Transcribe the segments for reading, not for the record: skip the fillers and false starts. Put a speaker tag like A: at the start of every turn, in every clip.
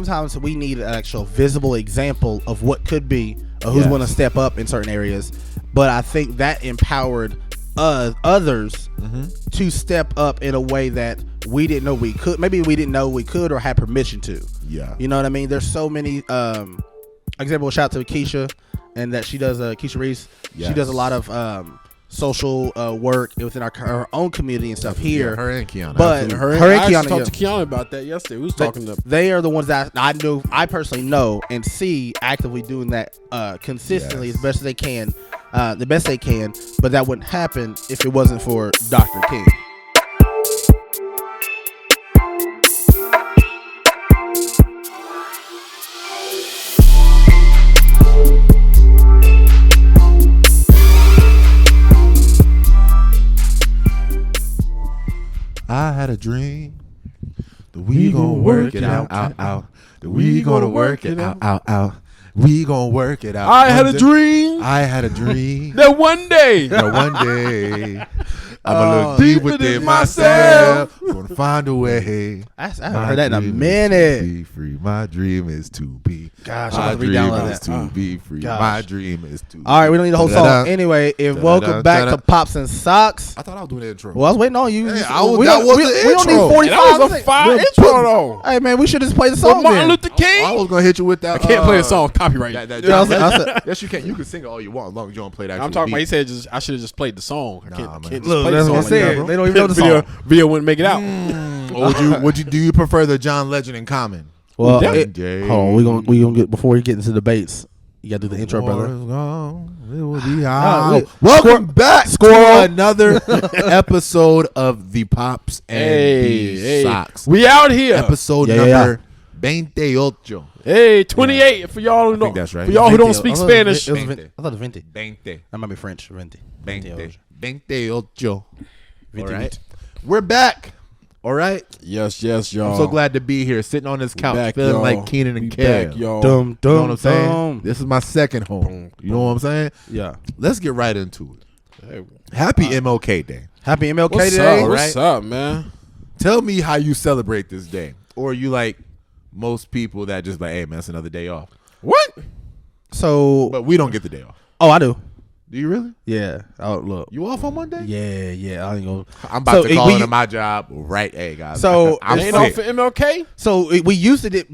A: sometimes we need an actual visible example of what could be, or who's going to step up in certain areas. But I think that empowered others to step up in a way that we didn't know we could. Maybe we didn't know we could or had permission to.
B: Yeah.
A: You know what I mean? There's so many. Example, shout out to Keisha, and that she does Keisha Reese. Yes. She does a lot of social work within her own community and stuff here.
B: Yeah, her and Kiana.
A: But her and Kiana.
C: I talked to Kiana about that yesterday. We was talking to.
A: They are the ones that I personally know and see actively doing that consistently as best as they can, the best they can. But that wouldn't happen if it wasn't for Dr. King.
B: I had a dream that we gonna work it out. That we gonna work it out. We gonna work it out.
C: I had a dream
B: that
C: one day
B: I'm gonna look deep within myself. Gonna find a way.
A: I haven't heard that in a minute.
B: Be free. My dream is to be.
A: Gosh,
B: my
A: I'm
B: dream
A: re-download
B: is
A: that.
B: to be free.
A: Gosh.
B: My dream is to.
A: All right, we don't need the whole song. Anyway, welcome back to Pops and Socks.
B: I thought I was doing the intro.
A: Well, I was waiting on you.
B: Hey,
A: we don't need 45.
C: That was a fire intro though.
A: Hey man, we should just play the song.
C: Martin Luther King.
B: I was gonna hit you with that.
C: I can't play a song. Copyright.
B: Yes, you can. You can sing it all you want as long as you don't play that.
C: I'm talking about. He said I should have just played the song. I can't just
A: Look,
C: play the
A: that's
C: song.
A: what I said. They don't even know the song.
C: Video wouldn't make it out.
B: Do you prefer the John Legend in Common?
A: Well, hold on. We gonna get before we get into debates. You gotta do the intro, brother.
B: It will be welcome back to another episode of the Pops and the Socks.
C: We out here.
B: Episode number 28.
C: Hey, 28 for y'all who know.
B: That's right.
C: For y'all who don't speak Spanish.
A: I thought it was 20.
B: 20.
A: That might be French. 20.
B: 28. All right. We're back. All right.
C: Yes, y'all.
B: I'm so glad to be here, sitting on this couch, feeling like Keenan and Kel.
C: y'all.
A: Dum,
B: You know
A: dum,
B: what I'm saying?
A: dum.
B: This is my second home. You know what I'm saying?
A: Yeah.
B: Let's get right into it. Happy MLK Day.
A: Happy MLK
C: What's
A: Day.
C: up? What's up, man?
B: Tell me how you celebrate this day. Or you like most people that just like, hey, man, it's another day off.
C: What?
A: So,
B: But we don't get the day off.
A: oh, I do.
B: Do you really?
A: Yeah. Oh, look.
B: You off on Monday?
A: Yeah. I ain't gonna.
B: I'm about to call into my job right. Hey, guys.
A: So,
B: I'm
C: Ain't
B: sick.
C: off for MLK?
A: So we used to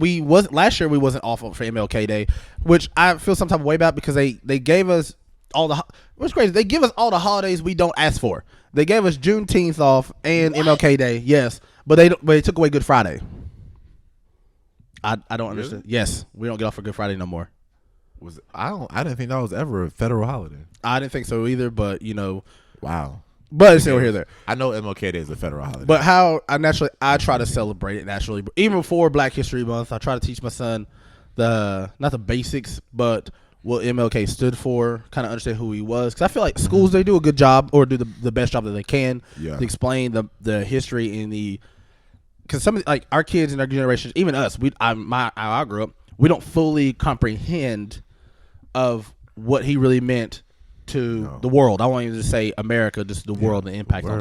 A: last year we wasn't off for MLK Day, which I feel some type of way about because they gave us all the what's crazy, they give us all the holidays we don't ask for. They gave us Juneteenth off and MLK Day, yes, but they took away Good Friday. I don't understand. Yes, we don't get off for Good Friday no more.
B: I didn't think that was ever a federal holiday.
A: I didn't think so either, but
B: Wow.
A: But it's still here there.
B: I know MLK Day is a federal holiday.
A: But I try to celebrate it naturally. Even before Black History Month, I try to teach my son not the basics, but what MLK stood for, kind of understand who he was. Because I feel like schools, they do a good job or do the best job that they can to explain the history and because some of like our kids and our generations, even us, how I grew up, we don't fully comprehend of what he really meant to the world. I won't even just say America, just the world and the impact on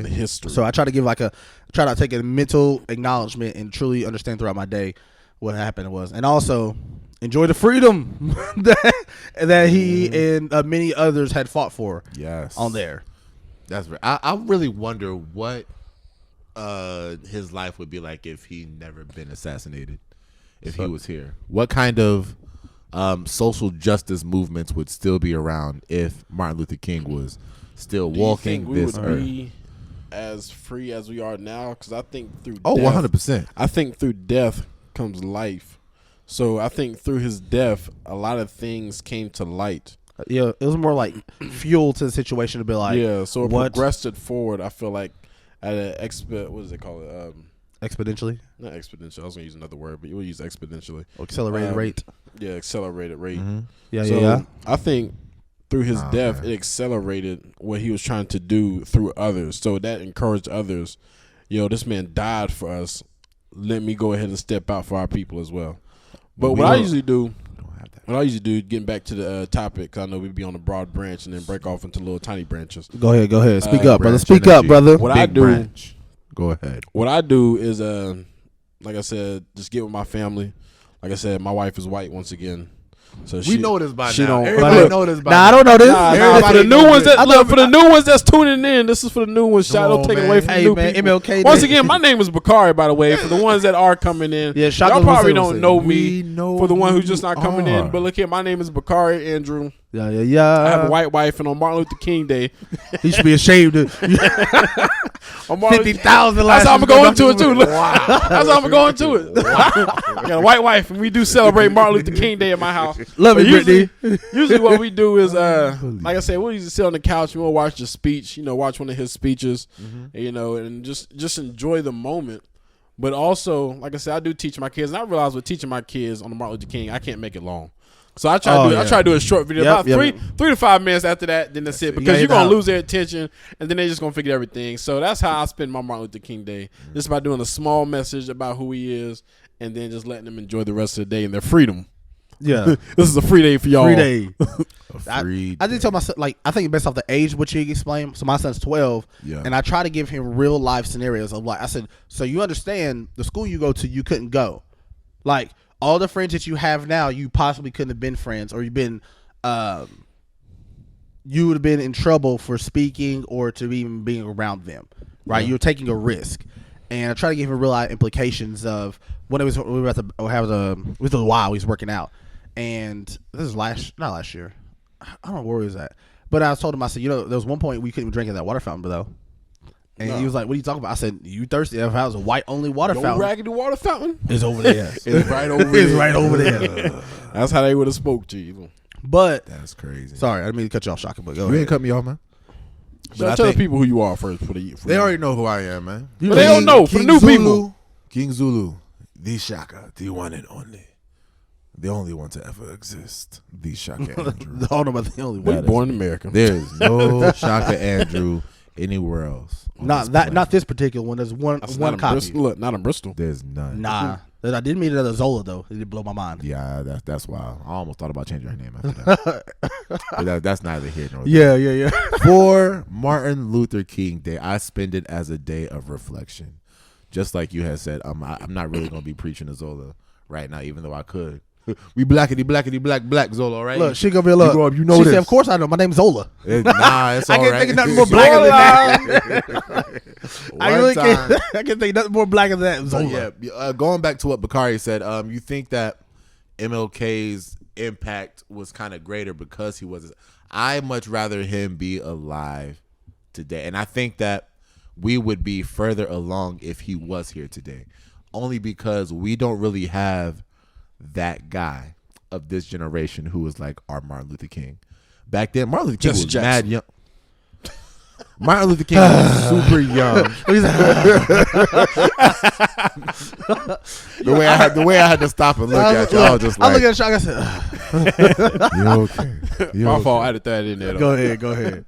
C: the history.
A: So I try to give try to take a mental acknowledgement and truly understand throughout my day what happened was, and also enjoy the freedom that he and many others had fought for.
B: Yes,
A: on there.
B: That's right. I really wonder what his life would be like if he never been assassinated. If he was here, what kind of social justice movements would still be around if Martin Luther King was still walking this earth?
C: Be as free as we are now? Because I think through
B: 100%.
C: I think through death comes life. So I think through his death, a lot of things came to light.
A: Yeah, it was more like fuel to the situation to be like,
C: so it progressed it forward. I feel like at an what is it called?
A: Exponentially?
C: Not exponential. I was going to use another word, but you would use exponentially.
A: Accelerated rate.
C: Yeah, accelerated rate.
B: Mm-hmm.
A: Yeah.
C: I think through his death, it accelerated what he was trying to do through others. So that encouraged others. This man died for us. Let me go ahead and step out for our people as well. But what I usually do, getting back to the topic, because I know we'd be on a broad branch and then break off into little tiny branches.
A: Go ahead. Speak up, brother. Speak up, brother.
C: What I do,
B: Go ahead.
C: What I do is like I said, just get with my family. Like I said, my wife is white once again. So
B: We know this by now.
C: don't.
B: Everybody know this by now.
A: I don't know this.
C: For the new ones for the new ones that's tuning in, this is for the new ones.
B: Come
C: Don't
B: on,
C: take it
B: man.
C: away from
A: Hey,
C: the new
A: man,
C: people.
A: MLK
C: Once
A: Day.
C: again, my name is Bakari, by the way. For the ones that are coming in,
A: Yeah, Shaka
C: y'all probably
A: Wilson
C: don't
A: was
C: know
B: We
C: me.
B: know
C: For the one
B: who
C: who's just not
B: you
C: coming
B: are.
C: in, but look here, my name is Bakari Andrew.
A: Yeah.
C: I have a white wife, and on Martin Luther King Day,
A: He should be ashamed.
C: on Martin
A: 50,000.
C: That's how I'm going to it too. Look, that's how I'm going to it. I got a white wife, and we do celebrate Martin Luther King Day at my house.
A: Love
C: But
A: it, Brittany.
C: usually what we do is, like I said, we'll usually sit on the couch and we'll watch the speech. Watch one of his speeches. And just enjoy the moment. But also, like I said, I do teach my kids, and I realize with teaching my kids on the Martin Luther King, I can't make it long. So I try to do a short video, about 3 to 5 minutes after that. Then that's it, because you're gonna lose their attention, and then they're just gonna forget everything. So that's how I spend my Martin Luther King Day. Just by doing a small message about who he is, and then just letting them enjoy the rest of the day and their freedom.
A: Yeah.
C: This is a free day for y'all.
A: Free day.
B: Free
A: I did tell my son, like, I think based off the age which he explained. So my son's 12,
B: Yeah.
A: and I try to give him real life scenarios of, like, I said, so you understand the school you go to, you couldn't go. Like, all the friends that you have now, you possibly couldn't have been friends, or you would have been in trouble for speaking or to even being around them, right?
C: Yeah.
A: You're taking a risk. And I try to give him real life implications of when it was, we were at the, it was a while he was working out. And this is not last year. I don't know where he was at. But I told him, I said, there was one point we couldn't even drink at that water fountain, though. And he was like, what are you talking about? I said, you thirsty? If I was a white only water fountain.
C: Raggedy water fountain?
A: It's over there.
C: It's right over there.
A: It's right over there.
C: That's how they would have spoke to you.
A: But,
B: That's crazy.
A: sorry, I didn't mean to cut you off, Shaka, but go
B: You
A: ahead.
B: ain't cut me off, man.
C: So
B: I
C: tell the
B: think
C: people who you are first.
B: they already know who I am, man.
C: But they don't know. For the new people.
B: King Zulu, the Shaka, the one and only. The only one to ever exist. The Shaka Andrew.
A: Hold on, about the only
C: We're
A: one.
C: born in America.
B: There's no Shaka Andrew anywhere else.
A: Not this particular one. There's one
C: Not in
A: copy.
C: Bristol. Look, not in Bristol.
B: There's none.
A: Nah. I didn't mean another Zola, though. It did blow my mind.
B: Yeah, that's wild. I almost thought about changing her name after that. But that's neither here nor
A: Yeah.
B: there. For Martin Luther King Day, I spend it as a day of reflection. Just like you had said, I'm not really going to be preaching to Zola right now, even though I could. We black Zola, all right?
A: Look, she gonna be a look.
B: You grow up, you know
A: she
B: this.
A: said, of course I know. My name's Zola.
B: Nah, it's
A: I
B: all
A: can't
B: right.
A: think of nothing more blacker than that. I really can't. I can't think of nothing more blacker than that. Zola.
B: Yeah, going back to what Bakari said, you think that MLK's impact was kind of greater because he was. I much rather him be alive today, and I think that we would be further along if he was here today, only because we don't really have that guy of this generation who was like our Martin Luther King. Back then, Martin Luther King was mad young. Martin Luther King was super young. The way I had to stop and look at you, I was just like,
A: I look at Shaka. I said,
B: "You okay? You
C: My
B: okay?"
C: fault. I had to throw that in there. Though.
A: Go ahead.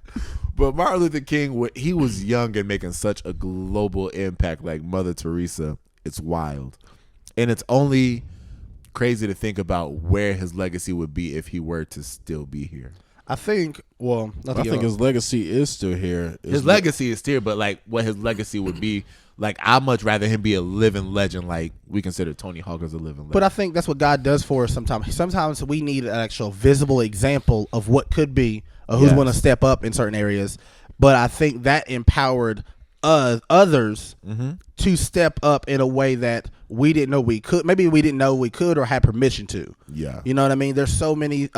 B: But Martin Luther King, he was young and making such a global impact, like Mother Teresa. It's wild, and it's only crazy to think about where his legacy would be if he were to still be here.
A: I think. Well,
C: I think his legacy is still here.
B: His legacy is still, but like what his legacy would be, like I'd much rather him be a living legend, like we consider Tony Hawk as a living legend.
A: But I think that's what God does for us sometimes. Sometimes we need an actual visible example of what could be, or who's going to step up in certain areas. But I think that empowered others to step up in a way that we didn't know we could. Maybe we didn't know we could or had permission to.
B: Yeah.
A: You know what I mean? There's so many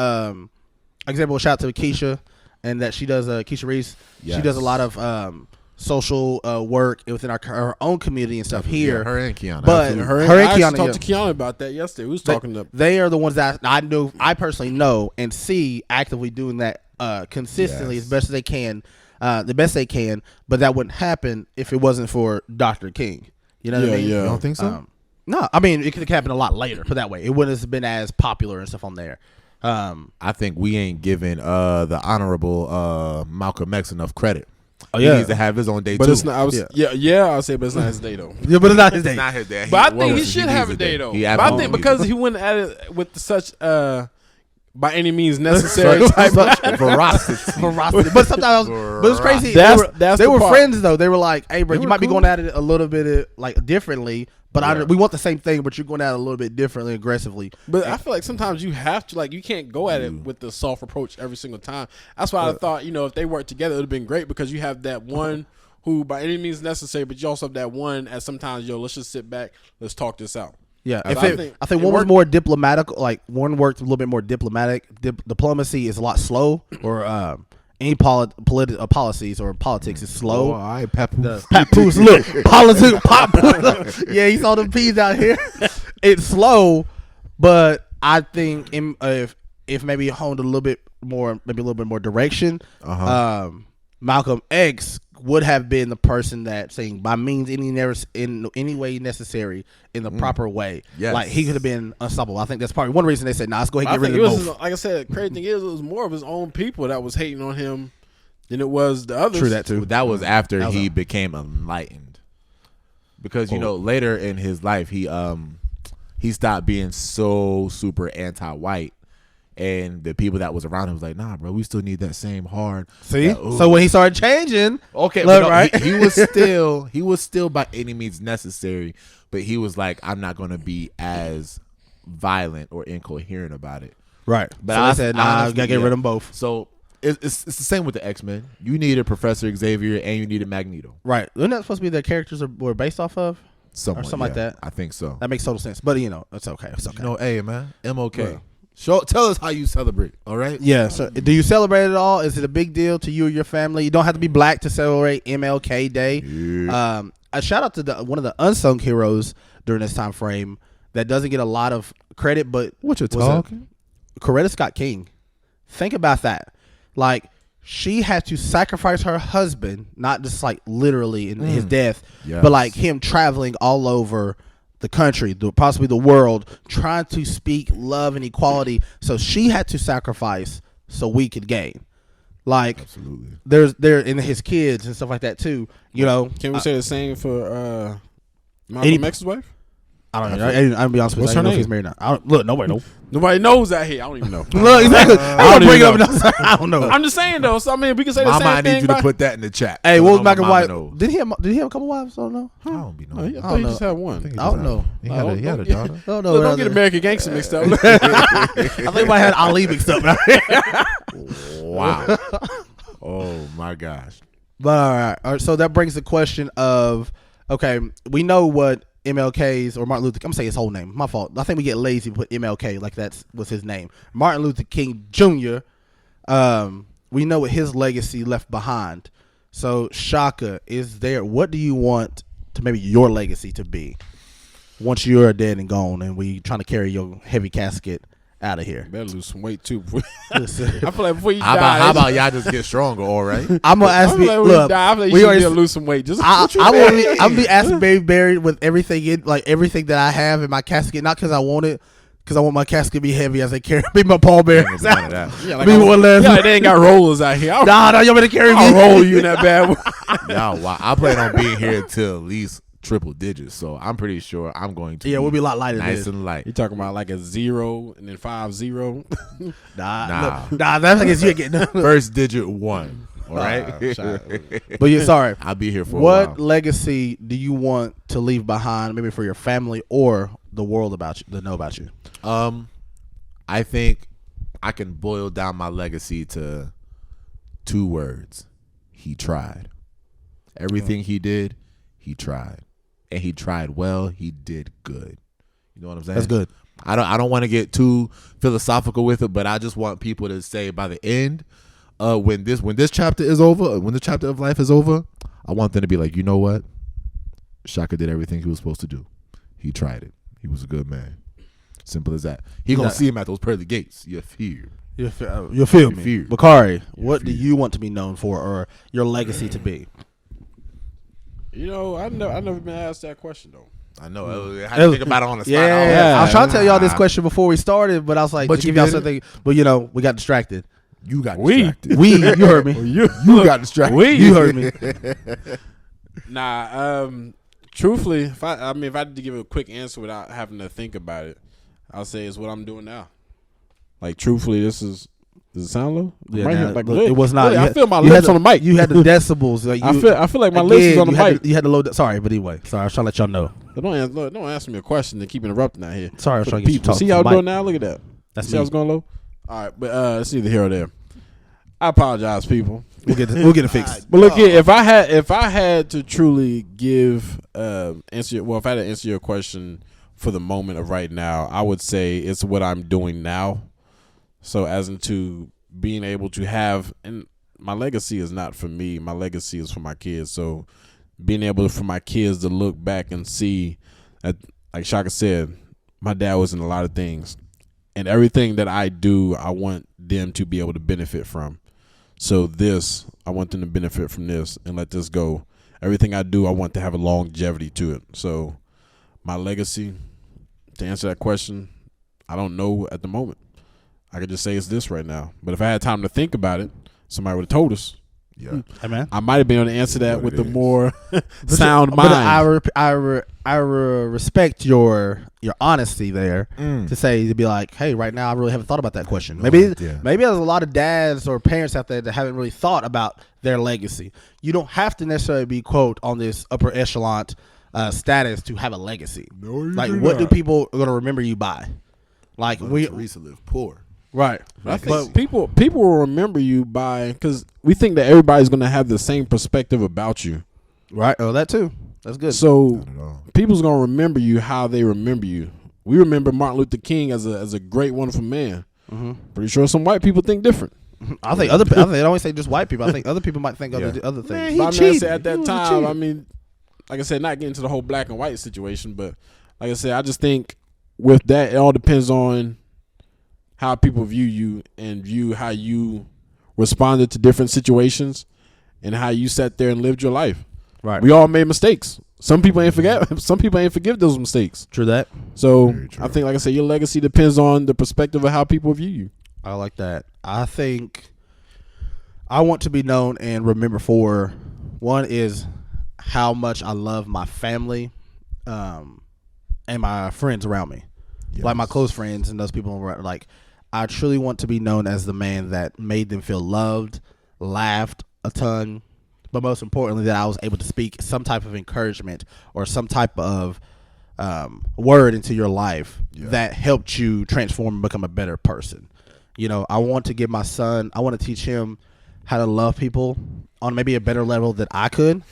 A: example, shout out to Keisha, and that she does Keisha Reese.
B: Yes.
A: She does a lot of social work within our own community and stuff here.
B: Yeah, her and Kiana.
A: But
B: absolutely.
A: her
C: I
A: and
C: actually
A: Kiana,
C: talked to Kiana about that yesterday. We was talking to.
A: they are the ones that I personally know and see actively doing that consistently
B: Yes.
A: as best as they can, the best they can. But that wouldn't happen if it wasn't for Dr. King. You know what I mean?
B: You don't think so?
A: No, I mean it could have happened a lot later. Put that way, it wouldn't have been as popular and stuff on there.
B: I think we ain't giving the honorable Malcolm X enough credit.
A: Oh,
B: He
A: yeah.
B: needs to have his own day
C: But
B: too.
C: it's not. I'll say, but it's not his day though.
A: Yeah, but it's not his day.
B: It's not his day.
C: But I think he should have a day though. But I think because he went at it with such by any means necessary.
B: Veracity.
A: But sometimes, but it's crazy.
C: That's
A: they
C: the
A: were
C: part.
A: friends though. They were like, "Hey, bro,
B: They
A: you
B: were
A: might be
B: cool.
A: going at it a little bit like differently, but
B: Yeah.
A: we want the same thing, but you're going at it a little bit differently, aggressively."
C: But I feel like sometimes you have to, like, you can't go at it with the soft approach every single time. That's why I thought, if they worked together, it would have been great because you have that one who, by any means necessary, but you also have that one as sometimes, let's just sit back, let's talk this out.
A: Yeah,
C: I think
A: I think
C: it
A: one was
C: worked.
A: more diplomatic. Like one worked a little bit more diplomatic. Diplomacy is a lot slow, or any policies or politics is slow.
B: Oh, all right, Papoose.
A: Papoose, look, politics. Yeah, he saw them peas out here. It's slow, but I think if maybe honed a little bit more, maybe a little bit more direction, Malcolm X would have been the person that saying by means in any way necessary in the proper way.
B: Yes.
A: Like he could have been unstoppable. I think that's probably one reason they said, "Nah, let's go ahead
C: I
A: and get
C: think
A: rid
C: it
A: of
C: was,
A: both."
C: like I said, crazy thing is, it was more of his own people that was hating on him than it was the others.
A: True that too.
B: That was after
A: That was
B: he became enlightened, because later in his life he stopped being so super anti-white, and the people that was around him was like, "Nah, bro, we still need that same hard."
A: See, so when he started changing,
B: Okay,
A: look,
B: but no,
A: right?
B: he was still by any means necessary, but he was like, I'm not going to be as violent or incoherent about it.
A: Right.
B: But
A: So
B: I
A: I said, "Nah, I
B: honestly,
A: gotta get rid of them both."
B: So it's the same with the X-Men. You needed Professor Xavier and you needed Magneto.
A: Right. Isn't that supposed to be the characters were based off of?
B: Somewhat,
A: something like that.
B: I think so.
A: That makes total sense. But it's okay. It's okay.
B: Hey man, MLK.
A: Right.
B: Tell us how you celebrate. All right.
A: Yeah. So, do you celebrate it all? Is it a big deal to you or your family? You don't have to be black to celebrate MLK Day.
B: Yeah.
A: A shout out to one of the unsung heroes during this time frame that doesn't get a lot of credit, but
B: What you talking?
A: Coretta Scott King. Think about that. Like she had to sacrifice her husband, not just like literally in his death,
B: Yes.
A: but like him traveling all over the country, possibly the world, trying to speak love and equality. So she had to sacrifice so we could gain. Like
B: Absolutely.
A: there in his kids and stuff like that too.
C: Can we say the same for Malcolm X's wife?
A: I don't know. I'll be honest with you.
C: What's
A: I don't
C: her
A: know if he's
C: name?
A: married or not. Look, nobody knows.
C: Nobody knows out here. I don't even know.
A: Look, exactly. I don't bring it
C: even
A: up. I don't know.
C: I'm just saying though. So I mean, we can say the
B: Mama,
C: same
B: I
C: thing.
B: need you to put that in the chat.
A: Hey,
B: So
A: what
B: I
A: was
B: know
A: Malcolm
B: my mama
A: White?
B: knows.
A: Did he have a couple wives? I don't know.
B: I don't be
C: I
B: knowing.
C: thought he just had one.
A: I don't know.
B: He had a daughter.
A: I don't know.
C: Look, don't get American Gangster mixed up.
A: I think I might have Ali mixed up.
B: Wow. Oh my gosh.
A: But all right. So that brings the question of, okay, we know what MLK's or Martin Luther. I'm gonna say his whole name. My fault. I think we get lazy with MLK like was his name. Martin Luther King Jr. We know what his legacy left behind. So Shaka, what do you want to maybe your legacy to be once you're dead and gone, and we trying to carry your heavy casket out of here?
C: Better lose some weight too.
A: Listen,
C: I feel like before you
B: How
C: die,
B: about y'all just get stronger, all right?
A: I'm gonna ask
C: I
A: me.
C: feel like when you
A: Look,
C: die, I feel like
A: we
C: you
A: already.
C: should lose some weight. Just
A: I'm
C: what you
A: gonna be asked to be buried with everything in, like everything that I have in my casket, not because I want it, because I want my casket to be heavy as they carry me my pallbearers.
B: None of that.
C: Yeah, like
A: Be one last.
C: yeah, they ain't got rollers out here.
A: Nah, you want me to carry
C: I'll
A: me?
C: roll you in that bad one.
B: Y'all, wow. I plan on being here till at least triple digits, so I'm pretty sure I'm going to.
A: Yeah, we'll be a lot lighter.
B: nice
A: Nice
B: and light.
C: You talking about like a 0 and then 50?
A: Nah. That's like you ain't getting nothing.
B: First digit 1. All right.
A: But you're sorry.
B: I'll be here for a
A: What
B: while.
A: legacy do you want to leave behind, maybe for your family or the world about you, to know about you?
B: I think I can boil down my legacy to 2 words. He tried. Everything he did, he tried. And he tried well, he did good. You know what I'm saying?
A: That's good.
B: I don't want to get too philosophical with it, but I just want people to say by the end, when this chapter is over, when the chapter of life is over, I want them to be like, you know what? Shaka did everything he was supposed to do. He tried it. He was a good man. Simple as that. He gonna see him at those pearly gates. You fear.
A: You feel me?
B: fear.
A: Bakari, what do you want to be known for or your legacy to be?
C: You know, I've never been asked that question though.
B: I know. I had to think about it on the spot.
A: Yeah, I was trying to tell y'all this question before we started, but I was like,
B: But
A: to
B: you
A: give y'all
B: did
A: something. But we got distracted.
B: You got
C: We.
B: distracted.
A: You heard me.
B: You got distracted.
A: You heard me.
C: Nah, truthfully, if I had to give a quick answer without having to think about it, I'll say it's what I'm doing now. Like truthfully, this is. Does it sound low?
A: Yeah,
C: right
A: nah,
C: here, like,
A: look, it was not.
C: Really, I
A: had-
C: feel my
A: you
C: lips
A: had
C: on the mic.
A: You had the decibels. Like
C: I feel like my lips is on the mic.
A: You had the low. Sorry, but anyway. Sorry, I was trying to let y'all know.
C: Don't ask me a question and keep interrupting out here.
A: Sorry, I was
C: For
A: trying
C: the
A: to get you
C: people.
A: talking.
C: See
A: to
C: how
A: the
C: I'm doing
A: mic.
C: now? Look at that.
A: That's
C: See how
A: me.
C: it's going low? All right, but it's either here or there. I apologize, people.
A: We'll get it fixed.
C: But look here, if I had to truly give answer, well, if I had to answer your question for the moment of right now, I would say it's what I'm doing now. So as into being able to have, and my legacy is not for me. My legacy is for my kids. So being able for my kids to look back and see, that, like Shaka said, my dad was in a lot of things, and everything that I do, I want them to be able to benefit from. So I want them to benefit from this and let this go. Everything I do, I want to have a longevity to it. So my legacy, to answer that question, I don't know at the moment. I could just say it's this right now. But if I had time to think about it, somebody would have told us.
B: Yeah.
A: Hey, man.
C: I might have been able to answer that with a
B: is.
C: more sound mind.
A: But I respect your honesty there to be like, hey, right now I really haven't thought about that question. Maybe there's a lot of dads or parents out there that haven't really thought about their legacy. You don't have to necessarily be quote on this upper echelon status to have a legacy.
B: No, you
A: like
B: do
A: what
B: not.
A: do people gonna remember you by? Like
B: Teresa lived poor.
A: right.
C: I think people will remember you by, because we think that everybody's going to have the same perspective about you.
A: Right. Oh, that too. That's good.
C: So
B: Not at all.
C: people's going to remember you how they remember you. We remember Martin Luther King as a great, wonderful man.
A: Mm-hmm.
C: Pretty sure some white people think different.
A: I think I don't always say just white people. I think other people might think other things.
C: Man, but I mean, I said at that time, I mean, like I said, not getting to the whole black and white situation, but like I said, I just think with that, it all depends on how people view you and view how you responded to different situations and how you sat there and lived your life.
A: Right.
C: We all made mistakes. Some people ain't forget. Some people ain't forgive those mistakes.
A: True that.
C: So
B: Very true.
C: I think, like I said, your legacy depends on the perspective of how people view you.
A: I like that. I think I want to be known and remember for one is how much I love my family and my friends around me.
B: Yes.
A: Like my close friends and those people around. Like I truly want to be known as the man that made them feel loved, laughed a ton, but most importantly that I was able to speak some type of encouragement or some type of word into your life that helped you transform and become a better person. You know, I want to give my son, I want to teach him how to love people on maybe a better level than I could.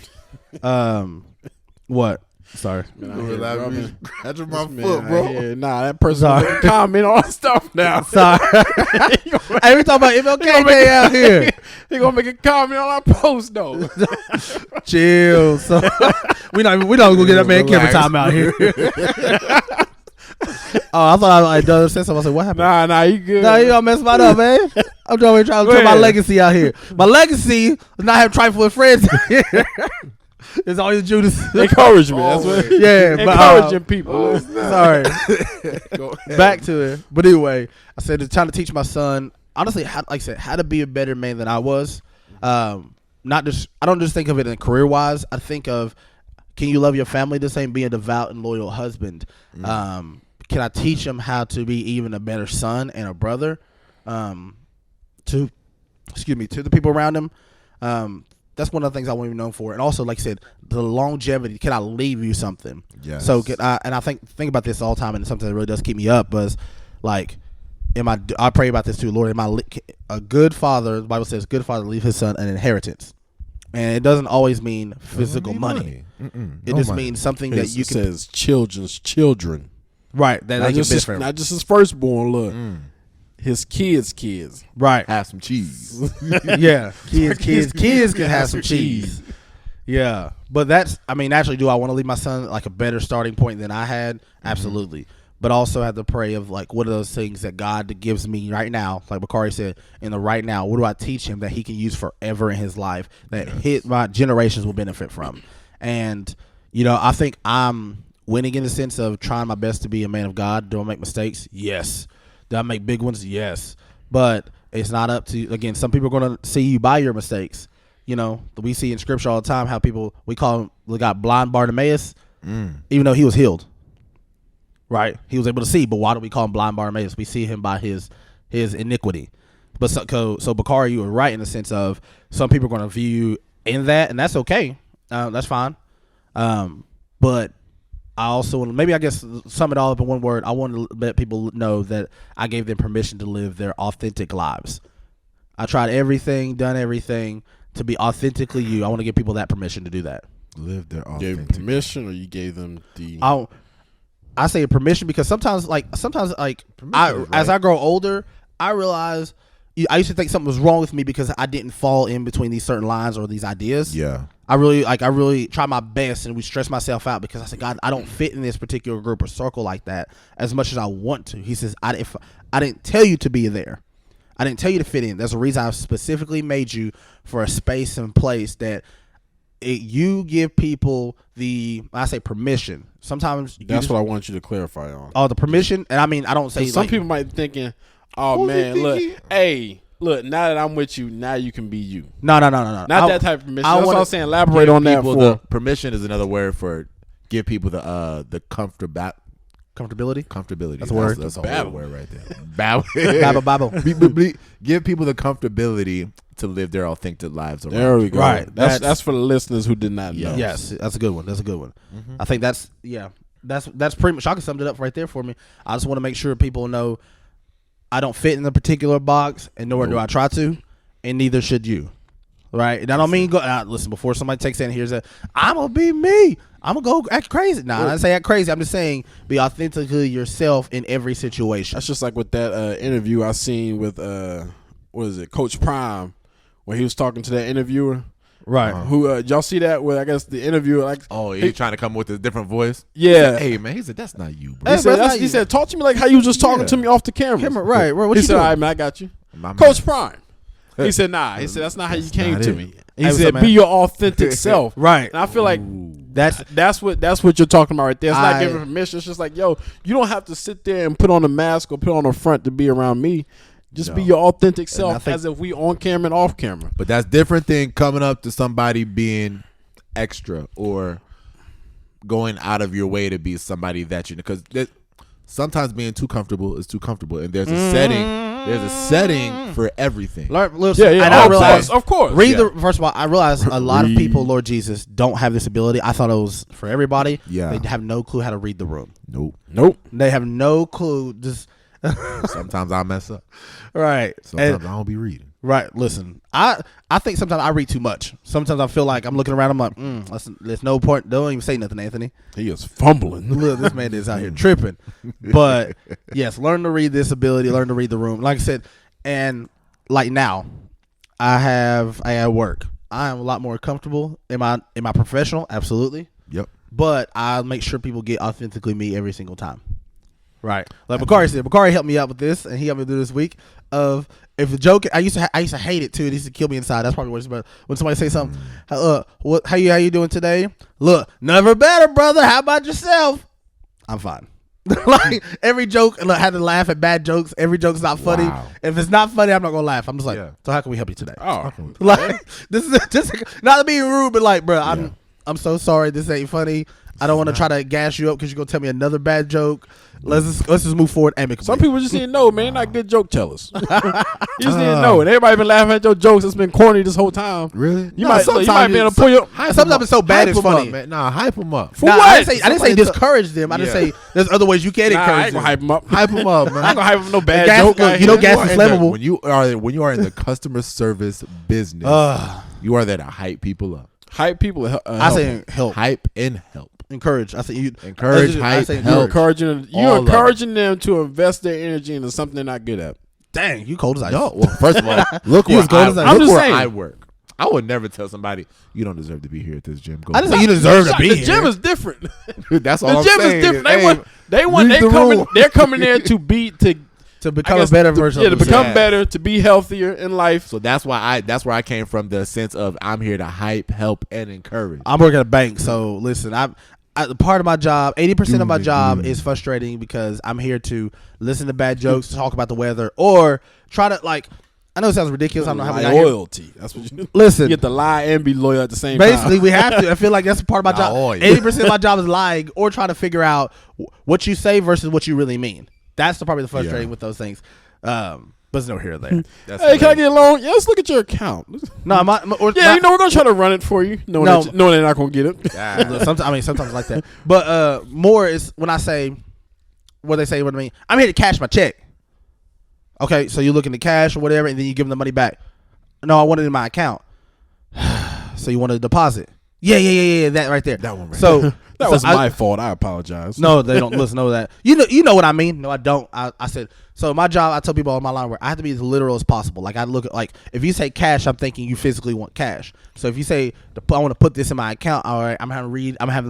A: What? Sorry.
B: Scratching my foot, bro.
C: Nah, that person comment on our stuff now.
A: Sorry. Hey, we talking about MLK Day out here.
C: He gonna make a comment on our post though.
A: Chill. So we not gonna get that man camera time out here. Oh, I thought I done said something. I said, "What happened?"
C: Nah, you good?
A: No, you gonna mess mine up, man. I'm trying to tell my legacy out here. My legacy is not have trifle with friends. It's always Judas.
C: Encouragement. That's what.
A: Yeah, but,
C: encouraging people.
A: Sorry. Back to it. But anyway, I said trying to teach my son, honestly, like I said, how to be a better man than I was. Not just, I don't just think of it in career wise. I think of, can you love your family the same, be a devout and loyal husband? Can I teach him how to be even a better son and a brother? To the people around him. That's one of the things I want to be known for. And also, like I said, the longevity. Can I leave you something?
B: Yes.
A: So, I think about this all the time, and it's something that really does keep me up. But like, I pray about this too, Lord. A good father? The Bible says, "Good father leave his son an inheritance," and it doesn't always mean physical money. It just means something that you can.
C: It says children's children.
A: Right. That
C: Not
A: they can
C: just,
A: benefit.
C: not just his firstborn. Look, his kids.
A: Right.
B: Have some cheese.
A: Yeah. Kids can have some cheese. Yeah. But naturally, do I want to leave my son like a better starting point than I had? Absolutely. But also have to pray of like, what are those things that God gives me right now? Like Bakari said, in the right now, what do I teach him that he can use forever in his life that my generations will benefit from? And, I think I'm winning in the sense of trying my best to be a man of God. Do I make mistakes? Yes. Do I make big ones? Yes. But it's not up to, again, some people are going to see you by your mistakes. We see in scripture all the time how we call him, we got blind Bartimaeus, even though he was healed. Right? He was able to see, but why do we call him blind Bartimaeus? We see him by his his iniquity. But so Bakari, you were right in the sense of some people are going to view you in that, and that's okay. That's fine. But I also maybe I guess sum it all up in one word. I want to let people know that I gave them permission to live their authentic lives. I tried everything, done everything to be authentically you. I want to give people that permission to do that.
B: Live their authentic.
C: Gave them permission, or you gave them the?
A: I say permission because sometimes as I grow older, I realize I used to think something was wrong with me because I didn't fall in between these certain lines or these ideas.
B: Yeah.
A: I really try my best and we stress myself out because I said, God, I don't fit in this particular group or circle like that as much as I want to. He says, I didn't tell you to be there. I didn't tell you to fit in. There's a reason I specifically made you for a space and place that you give people I say permission. Sometimes
C: that's what I want you to clarify on.
A: Oh, the permission, and I mean I don't say
C: some people might be thinking, oh man, look, now that I'm with you, now you can be you.
A: No.
C: Not that type of permission. That's what I'm saying. Elaborate on that.
B: The permission is another word for give people the comfortability.
A: Comfortability. That's a word.
B: That's a whole word right there. Babble. Give people the comfortability to live their authentic lives.
C: There we go.
A: Right.
C: That's for the listeners who did not know.
A: Yes, that's a good one. Mm-hmm. I think that's pretty much. Shaka summed it up right there for me. I just want to make sure people know I don't fit in a particular box, and nor do I try to, and neither should you. Right? And I don't mean go listen before somebody takes in here's I'm gonna be me. I'm gonna go act crazy. Nah, I didn't say act crazy. I'm just saying be authentically yourself in every situation.
C: That's just like with that interview I seen with Coach Prime, when he was talking to that interviewer.
A: Right.
C: Who y'all see that? Where I guess the interviewer
B: he's trying to come with a different voice.
C: Yeah.
B: Said, hey man, he said that's not you, bro.
C: He said talk to me like how you was just talking to me off the camera.
A: Right. What
C: he
A: you
C: said,
A: doing?
C: all right, man, I got you. Coach Prime. He said, nah. He said that's not how you came to me. He said, be your authentic self.
A: Right.
C: And I feel like that's what you're talking about right there. It's not giving permission. It's just like, yo, you don't have to sit there and put on a mask or put on a front to be around me. Just be your authentic self as if we on camera and off camera.
B: But that's different than coming up to somebody being extra or going out of your way to be somebody that because sometimes being too comfortable is too comfortable, and there's a setting. There's a setting for everything.
A: Listen,
C: yeah.
A: And I realize,
C: of course.
A: First of all, I realize a lot of people, Lord Jesus, don't have this ability. I thought it was for everybody.
B: Yeah.
A: They have no clue how to read the room.
B: Nope.
A: They have no clue. Just
B: sometimes I mess up.
A: Right.
B: Sometimes I don't be reading.
A: Right. Listen, I think sometimes I read too much. Sometimes I feel like I'm looking around. I'm like, there's no point. Don't even say nothing, Anthony.
C: He is fumbling.
A: Look, this man is out here tripping. But yes, learn to read this ability. Learn to read the room. Like I said, and like now, I have work. I am a lot more comfortable. Am I professional? Absolutely.
B: Yep.
A: But I make sure people get authentically me every single time. Right. Like Bakari said, Bakari helped me out with this, and he helped me do this week. Of if a joke, I used to hate it too. It used to kill me inside. That's probably what it's about. When somebody say something, how you doing today? Look, never better, brother. How about yourself? I'm fine. Like every joke, I had to laugh at bad jokes. Every joke's not funny. Wow. If it's not funny, I'm not gonna laugh. I'm just like, so how can we help you today?
C: Oh,
A: like this is just not being rude, but like, bro, I'm so sorry. This ain't funny. I don't want to try to gas you up because you're gonna tell me another bad joke. Let's just move forward amicably.
C: Some people just didn't know, man. Not good joke tellers. You just didn't know, and everybody been laughing at your jokes. It's been corny this whole time.
B: Really?
C: You might be able to pull your.
A: Sometimes it's so bad it's funny.
B: Man. Nah, hype them up.
C: For what?
A: I didn't say discourage them. I didn't say there's other ways you can encourage
C: I ain't gonna hype them up.
B: Hype them up, man.
C: I ain't gonna hype them no bad joke.
A: Gas is flammable.
B: When you are in the customer service business, you are there to hype people up.
C: Hype people.
A: I say help.
B: Hype and help.
A: Encourage. I say you
B: encourage. Hype.
C: You're encouraging them to invest their energy into something they're not good at.
A: Dang, you cold as ice.
B: No, well, first of all, look where I work. I would never tell somebody you don't deserve to be here at this gym.
A: I didn't say you deserve to be here.
C: The gym is different.
B: That's all I'm saying.
C: The gym is different. They're coming there to become
A: a better version.
C: Yeah, to become better, to be healthier in life.
B: So that's where I came from. The sense of I'm here to hype, help, and encourage.
A: I'm working at a bank, so listen. Part of my job, 80% of my job is frustrating because I'm here to listen to bad jokes, talk about the weather, or try to I know it sounds ridiculous. I don't know how we got
C: loyalty. That's what you
A: listen.
C: You get to lie and be loyal at the same time.
A: Basically, we have to. I feel like that's a part of my job. 80% of my job is lying or trying to figure out what you say versus what you really mean. That's probably the frustrating with those things. But it's no here or there.
C: Hey, can I get a loan? Yeah, let's look at your account.
A: No,
C: We're gonna try to run it for you. Knowing they're not gonna get it.
A: Sometimes like that. But more is when I say what they say. What I mean, I'm here to cash my check. Okay, so you look into cash or whatever, and then you give them the money back. No, I want it in my account. So you want a deposit? Yeah. That right there.
C: That one right
A: So
C: that was my fault. I apologize.
A: No, they don't listen to that. You know what I mean? No, I don't. I said, so my job, I tell people on my line where I have to be as literal as possible. Like I look at, like, if you say cash, I'm thinking you physically want cash. So if you say I want to put this in my account, all right, I'm having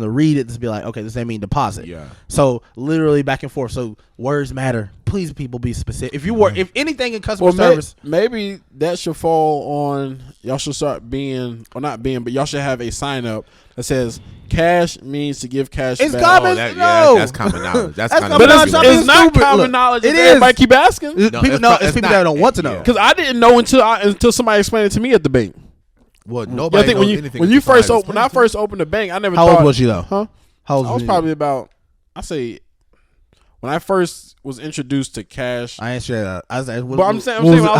A: to read it to be like, okay, this ain't mean deposit.
B: Yeah.
A: So literally back and forth. So words matter. Please, people, be specific. If you work, if anything in customer service,
C: maybe that should fall on y'all. Should start being, or not being, but y'all should have a sign up that says cash means to give cash
A: it's
C: back.
A: common.
B: That's common knowledge. That's common
C: But
B: knowledge.
C: it's not common knowledge.
A: It is.
C: Everybody keep asking.
A: People that don't want to know.
C: Because I didn't know until somebody explained it to me at the bank.
B: Well, nobody knows anything.
C: When I first opened the bank, I never.
A: How old was you though?
C: Huh?
A: How old
C: I was probably about. I say. When I first was introduced to cash,
A: I ain't sure that.
C: How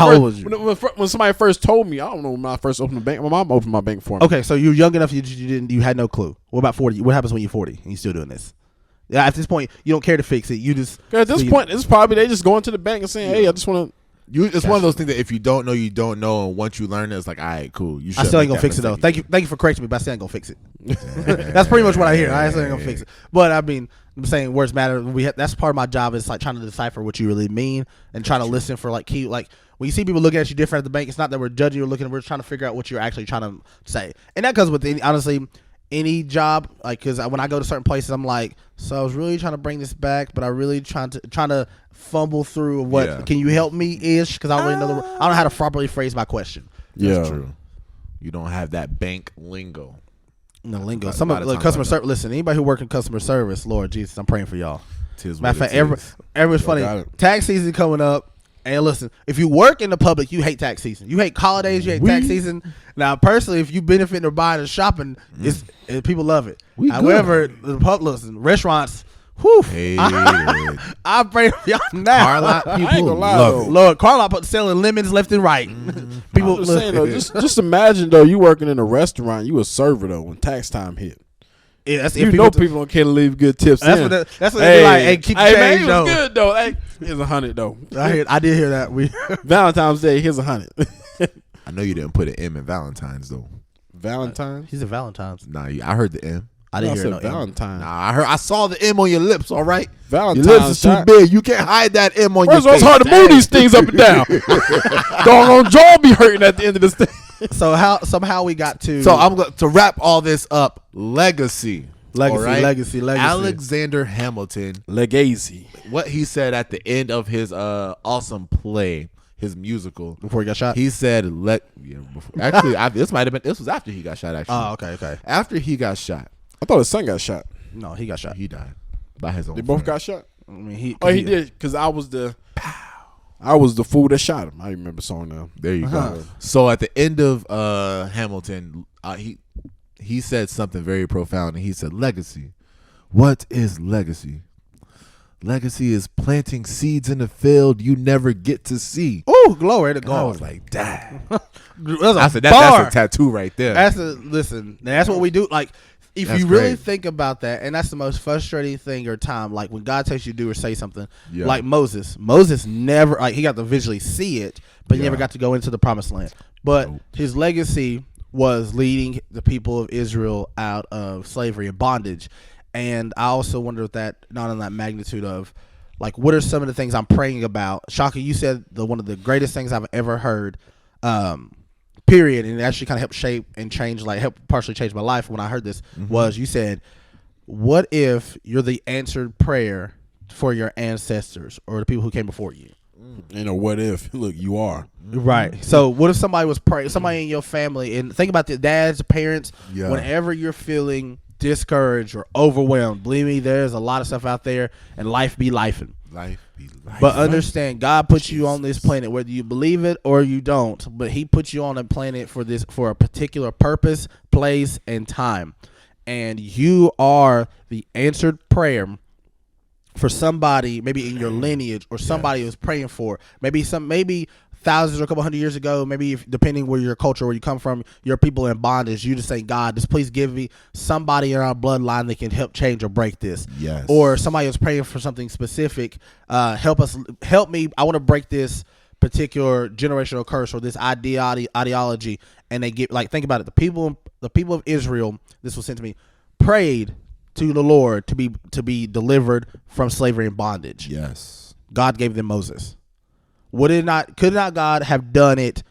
C: old was you? When somebody first told me, I don't know when I first opened the bank. My mom opened my bank for me.
A: Okay, so you're young enough. You had no clue. What about 40? What happens when you're 40 and you're still doing this? Yeah, at this point, you don't care to fix it. You just
C: at this point, it's probably they just going to the bank and saying, "Hey, I just want to."
B: It's one of those things that if you don't know, you don't know, and once you learn it, it's like, all right, cool.
A: I still ain't gonna fix it though. Thank you for correcting me, but I still ain't gonna fix it. That's pretty much what I hear. I still ain't gonna fix it. But I mean, I'm saying words matter. That's part of my job is like trying to decipher what you really mean and trying to listen for like key. Like when you see people looking at you different at the bank, it's not that we're judging you or looking. We're trying to figure out what you're actually trying to say, and that goes with any job. Like because when I go to certain places, I'm like, so I was really trying to bring this back, but I really trying to fumble through what. Yeah. Can you help me ish? Because I don't really know. I don't know how to properly phrase my question.
B: That's true. You don't have that bank lingo.
A: No lingo. Some of the customer service. Listen, anybody who work in customer service, Lord Jesus, I'm praying for y'all. Matter of fact, everyone's funny. Tax season coming up. And listen, if you work in the public, you hate tax season. You hate holidays. You hate tax season. Now, personally, if you benefit or buying or shopping, people love it. However, the public, listen, restaurants. Whew, I pray for y'all now.
B: Car lot people love it.
A: Lord, car lot selling lemons left and right. People
C: saying though, just imagine though, you working in a restaurant, you a server though when tax time hit.
A: Yeah, that's
C: people don't care to leave good tips.
A: That's
C: in.
A: That's what they be like. Hey, keep change
C: man, he
A: though.
C: was good though. Hey, here's $100 though.
A: I did hear that.
C: Valentine's Day. Here's $100.
B: I know you didn't put an M in Valentine's though.
C: Valentine's.
A: He's a Valentine's.
B: Nah, I heard the M.
A: I didn't hear no
C: Valentine.
B: Nah, I saw the M on your lips. All right,
C: Valentine's.
B: Your lips is too big. You can't hide that M on your face.
C: It's hard to move these things up and down. Doggone jaw be hurting at the end of this thing.
A: So somehow we got to.
B: So I'm going to wrap all this up. Legacy.
A: Legacy.
B: Alexander Hamilton.
C: Legacy.
B: What he said at the end of his awesome play, his musical,
A: before he got shot.
B: He said, Actually, this was after he got shot. Actually.
A: Oh, okay.
B: After he got shot.
C: I thought his son got shot.
A: No, he got shot.
B: He died by his own.
C: They both got shot.
A: I mean, he
C: did because I was the fool that shot him. I remember song now.
B: There you go. So at the end of Hamilton, he said something very profound, and he said, "Legacy. What is legacy? Legacy is planting seeds in the field you never get to see."
A: Oh, glory to God!
B: I was like, "Damn."
A: That's a
B: tattoo right there.
A: That's what we do. Like, if you really think about that, and that's the most frustrating thing or time, like when God tells you to do or say something, like Moses never, like he got to visually see it, but he never got to go into the promised land. But his legacy was leading the people of Israel out of slavery and bondage. And I also wonder if that, not on that magnitude of, like, what are some of the things I'm praying about? Shaka, you said one of the greatest things I've ever heard, period, and it actually kind of helped shape and change, like helped partially change my life when I heard this, was you said, what if you're the answered prayer for your ancestors or the people who came before you?
C: What if? Look, you are.
A: Right. So what if somebody was praying, somebody in your family, and think about the dads, parents, whenever you're feeling discouraged or overwhelmed, believe me, there's a lot of stuff out there, and life be lifing. But understand, God put you on this planet, whether you believe it or you don't, but he put you on a planet for a particular purpose, place, and time. And you are the answered prayer for somebody, maybe in your lineage, or somebody was praying for, maybe thousands or a couple hundred years ago, maybe depending where your culture, where you come from, your people in bondage, you just say, God, just please give me somebody in our bloodline that can help change or break this.
B: Yes.
A: Or somebody was praying for something specific. Help me. I want to break this particular generational curse or this ideology. And they get, like, think about it. The people of Israel, this was sent to me, prayed to the Lord to be delivered from slavery and bondage.
B: Yes.
A: God gave them Moses. Could not God have done it?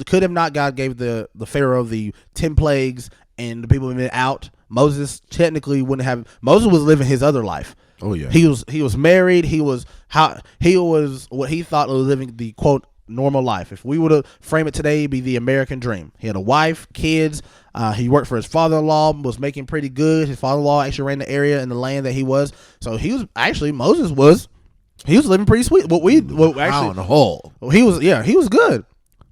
A: Could have not God gave the Pharaoh the 10 plagues and the people been out? Moses technically wouldn't have. Moses was living his other life.
B: Oh yeah.
A: He was married. He was what he thought was living the quote normal life. If we were to frame it today, it'd be the American dream. He had a wife, kids. He worked for his father-in-law, was making pretty good. His father-in-law actually ran the area and the land that he was. So Moses was. He was living pretty sweet.
B: On the whole,
A: he was good.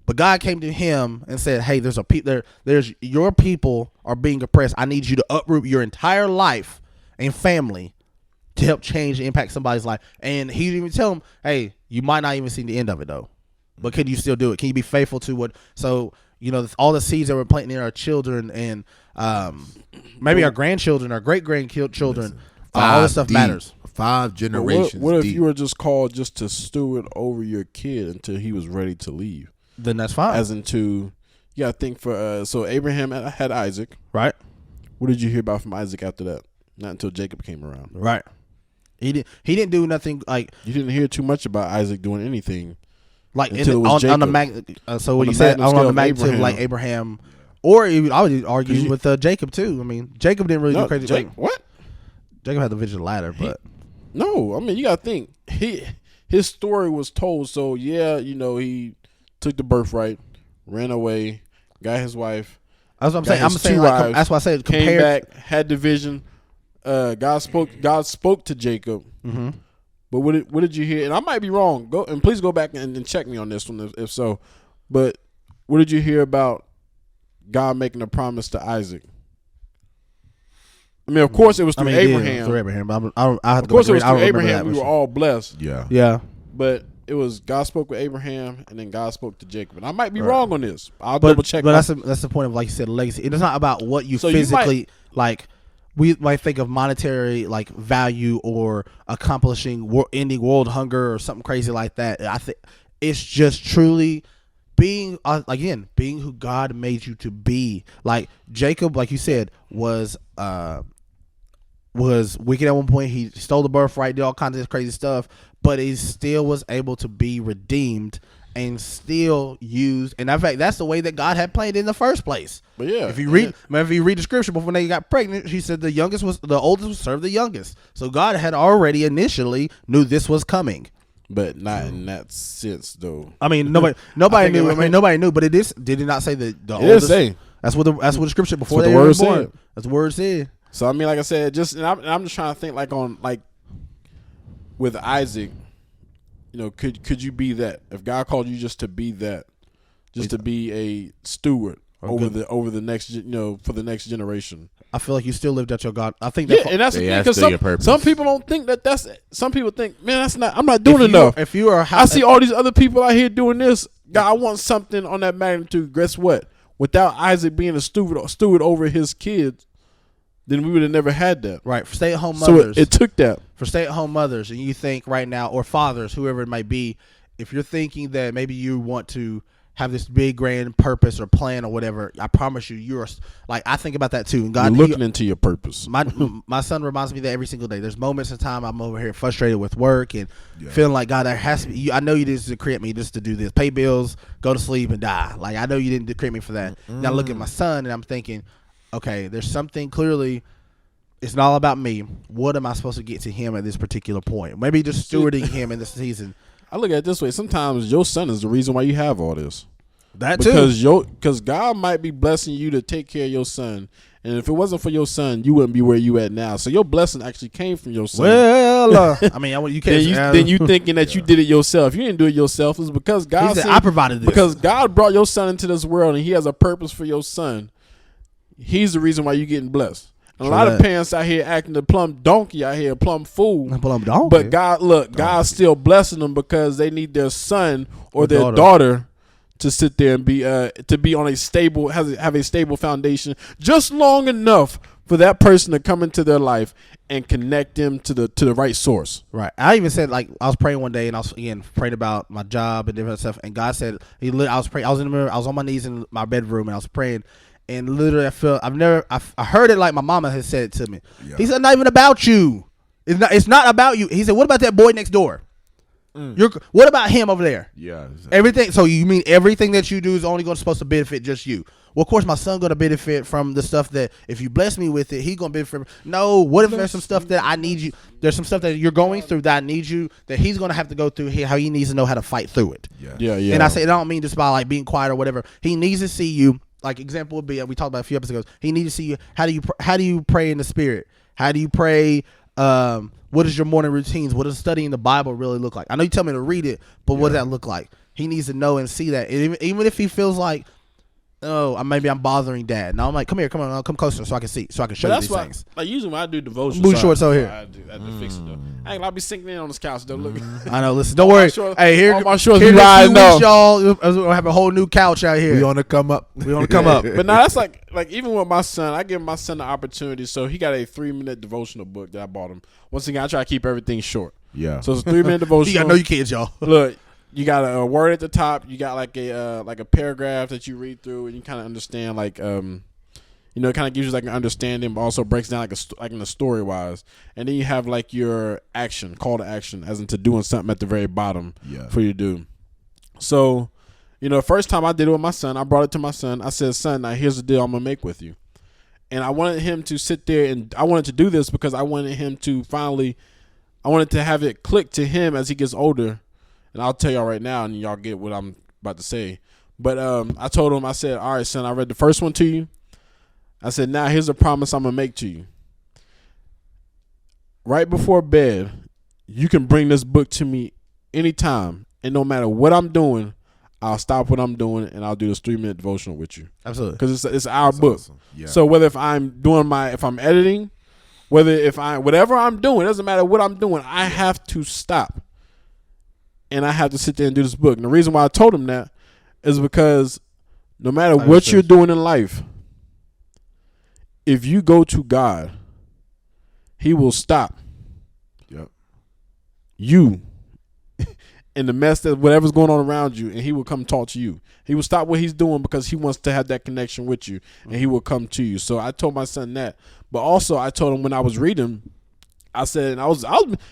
A: But God came to him and said, "Hey, there's your people are being oppressed. I need you to uproot your entire life and family to help change and impact somebody's life." And he didn't even tell him, "Hey, you might not even see the end of it though, but can you still do it? Can you be faithful to what?" So all the seeds that we're planting in our children and maybe our grandchildren, our great grandchildren, all this stuff matters.
B: 5 generations.
C: What if
B: deep.
C: you were just called just to steward over your kid until he was ready to leave?
A: Then that's fine.
C: As into, I think for so Abraham had Isaac,
A: right?
C: What did you hear about from Isaac after that? Not until Jacob came around,
A: right? He didn't do nothing like
C: you didn't hear too much about Isaac doing anything,
A: like
C: on
A: the magnitude like Abraham, or even, I would argue with Jacob too. I mean, Jacob didn't really do crazy.
C: What?
A: Jacob had the vision ladder, but
C: no, I mean you gotta think his story was told. So he took the birthright, ran away, got his wife.
A: That's what I'm saying. That's why I said
C: came back, had the vision. God spoke to Jacob.
A: Mm-hmm.
C: But what did you hear? And I might be wrong. Please go back and check me on this one if so. But what did you hear about God making a promise to Isaac? I mean, of course, it was through Abraham.
A: Yeah, through Abraham. But I have
C: of course, it was through Abraham. We were all blessed.
B: Yeah.
A: Yeah.
C: But it was God spoke with Abraham, and then God spoke to Jacob. And I might be wrong on this. I'll
A: but,
C: double check.
A: But that's the point of, like you said, legacy. It is not about what you physically like. We might think of monetary like value or accomplishing ending world hunger or something crazy like that. I think it's just truly being being who God made you to be. Like Jacob, like you said, was wicked at one point. He stole the birthright, did all kinds of crazy stuff, but he still was able to be redeemed and still used. And in fact, that's the way that God had planned in the first place.
C: But yeah,
A: if you read the scripture, before they got pregnant, she said the oldest would serve the youngest. So God had already initially knew this was coming.
C: But not in that sense, though.
A: I mean, nobody knew. Nobody knew. But did it not say the oldest?
C: It did say.
A: That's what the scripture before
C: they
A: were born.
C: Said.
A: That's the word said.
C: So I mean, like I said, I'm just trying to think with Isaac, could you be that if God called you just to be that, just to be a steward over the next for the next generation? I
A: feel like you still lived out your God. I think
C: and that's the thing, because some people don't think that's. Some people think, man, that's not. I'm not doing enough.
A: If you are,
C: I see all these other people out here doing this. God, I want something on that magnitude. Guess what? Without Isaac being a steward over his kids, then we would have never had that.
A: Right. For stay-at-home mothers.
C: So it took that.
A: For stay-at-home mothers, and you think right now, or fathers, whoever it might be, if you're thinking that maybe you want to have this big grand purpose or plan or whatever, I promise you, I think about that too. And God,
C: you're looking into your purpose.
A: My son reminds me of that every single day. There's moments in time I'm over here frustrated with work and feeling like, God, there has to be. I know you didn't create me just to do this, pay bills, go to sleep, and die. Like, I know you didn't create me for that. Now I look at my son and I'm thinking, okay, there's something clearly. It's not all about me. What am I supposed to get to him at this particular point? Maybe just stewarding him in this season.
C: I look at it this way. Sometimes your son is the reason why you have all this.
A: That too.
C: Because God might be blessing you to take care of your son. And if it wasn't for your son, you wouldn't be where you at now. So your blessing actually came from your son.
A: Well, I mean, you can't.
C: then you thinking that you did it yourself. You didn't do it yourself. It's because God
A: said, I provided this.
C: Because God brought your son into this world and he has a purpose for your son. He's the reason why you're getting blessed. And a lot of parents out here acting the plumb donkey out here, plumb fool.
A: Plumb donkey.
C: But God's still blessing them because they need their son or their daughter to sit there and be on a stable, have a stable foundation, just long enough for that person to come into their life and connect them to the right source.
A: Right. I even said, like, I was praying one day and I was praying about my job and different stuff, and God said I was praying. I was in the mirror. I was on my knees in my bedroom and I was praying, and literally I heard it like my mama had said it to me. Yeah. He said, "Not even about you. It's not about you." He said, "What about that boy next door? What about him over there?"
B: Yeah. Exactly.
A: Everything. So you mean everything that you do is only supposed to benefit just you? Well, of course, my son going to benefit from the stuff that if you bless me with it, he going to benefit from. No, what if there's some stuff that I need you? There's some stuff that you're going through that I need you, that he's going to have to go through here, how he needs to know how to fight through it.
C: Yeah.
A: And I say, I don't mean just by like being quiet or whatever. He needs to see you. Like example would be, we talked about a few episodes ago. He needs to see you. How do you pray in the spirit? How do you pray? What is your morning routines? What does studying the Bible really look like? I know you tell me to read it, but what does that look like? He needs to know and see that. And even if he feels like, oh, maybe I'm bothering Dad. Now I'm like, come here, come on, come closer so I can see, so I can show you these things.
C: Like usually when I do devotion,
A: move short so here.
C: I have to fix it though. I'll be sinking in on this couch though. Look,
A: I know. Listen, don't worry. Hey, here
C: my shorts
A: here
C: ride
A: weeks, y'all. We'll have a whole new couch out here.
B: We on to come up.
A: We on to come up.
C: But now that's like even with my son, I give my son the opportunity. So he got a 3-minute devotional book that I bought him. Once again, I try to keep everything short.
B: Yeah.
C: So it's a 3-minute devotional.
A: You gotta know your kids, y'all.
C: Look. You got a word at the top. You got like a paragraph that you read through, and you kind of understand it kind of gives you like an understanding, but also breaks down like in the story wise. And then you have like your action, call to action, as into doing something at the very bottom for you to do. So, first time I did it with my son, I brought it to my son. I said, "Son, now here's the deal I'm gonna make with you." And I wanted him to sit there, and I wanted to do this because I wanted him to I wanted to have it click to him as he gets older. And I'll tell y'all right now, and y'all get what I'm about to say. But I told him, I said, "All right, son, I read the first one to you. I said, now here's a promise I'm going to make to you. Right before bed, you can bring this book to me anytime. And no matter what I'm doing, I'll stop what I'm doing, and I'll do this 3-minute devotional with you."
A: Absolutely.
C: Because it's our book.
B: Awesome. Yeah.
C: So whether if I'm editing, whatever I'm doing, it doesn't matter what I'm doing, I have to stop. And I have to sit there and do this book. And the reason why I told him that is because no matter what you're doing in life, if you go to God, He will stop you in the mess that whatever's going on around you, and He will come talk to you. He will stop what He's doing because He wants to have that connection with you, and He will come to you. So I told my son that. But also I told him when I was reading, I said, and I was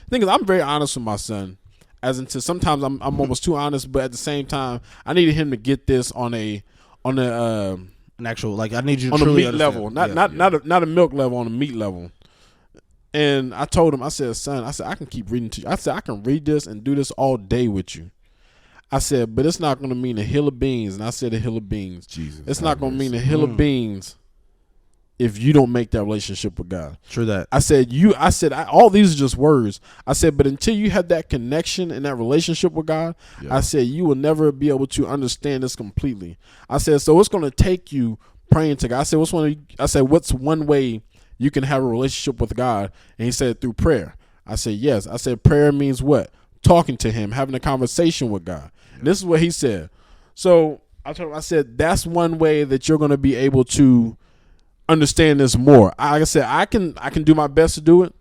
C: thinking, I'm very honest with my son. As into sometimes I'm almost too honest, but at the same time, I needed him to get this on an
A: actual, like, I need you to
C: on a
A: truly
C: meat level, not a milk level, on a meat level. And I told him, I said, "Son, I can keep reading to you. I said, I can read this and do this all day with you. I said, but it's not going to mean a hill of beans." And I said, a hill of beans.
B: Jesus,
C: it's not going to mean a hill of beans if you don't make that relationship with God.
A: True that.
C: I said, all these are just words. I said, but until you have that connection and that relationship with God, I said, you will never be able to understand this completely. I said, so it's going to take you praying to God. I said, what's one way you can have a relationship with God? And he said, through prayer. I said, yes. I said, prayer means what? Talking to Him, having a conversation with God. And this is what he said. So I told him, I said, that's one way that you're going to be able to understand this more. Like I said, I can do my best to do it,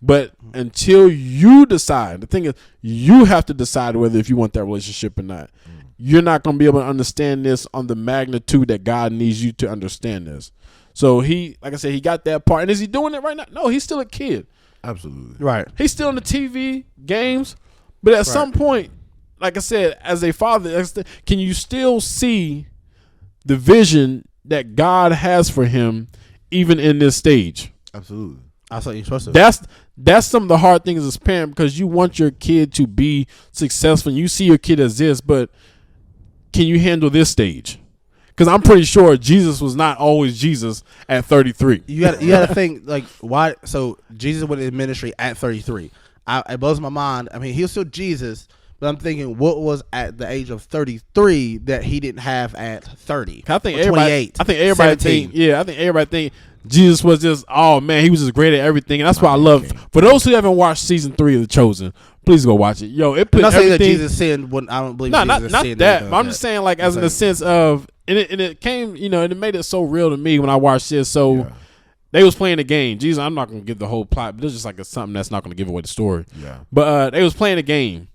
C: but until you decide, the thing is, you have to decide whether if you want that relationship or not. You're not going to be able to understand this on the magnitude that God needs you to understand this. So he got that part. And is he doing it right now? No, he's still a kid.
B: Absolutely.
A: Right.
C: He's still in the TV games, but at some point, like I said, as a father, can you still see the vision that God has for him, even in this stage?
B: Absolutely.
A: I thought you're supposed to.
C: That's some of the hard things as a parent, because you want your kid to be successful. And you see your kid as this, but can you handle this stage? Because I'm pretty sure Jesus was not always Jesus at 33.
A: You got to think, like, why? So Jesus went in ministry at 33. It blows my mind. I mean, he was still Jesus. But I'm thinking, what was at the age of 33 that he didn't have at 30?
C: I think
A: 28.
C: I think everybody think Jesus was just, oh man, he was just great at everything, and that's why I love. For those who haven't watched season 3 of The Chosen, please go watch it. Yo, it put
A: I'm not saying that
C: everything.
A: Jesus sinned. When I don't believe.
C: No,
A: Jesus
C: not
A: sinned
C: that.
A: or
C: But I'm just saying, like, as in the sense of, and it came, and it made it so real to me when I watched this. So they was playing the game. Jesus, I'm not gonna give the whole plot, but this is just like something that's not gonna give away the story.
B: Yeah.
C: But they was playing a game,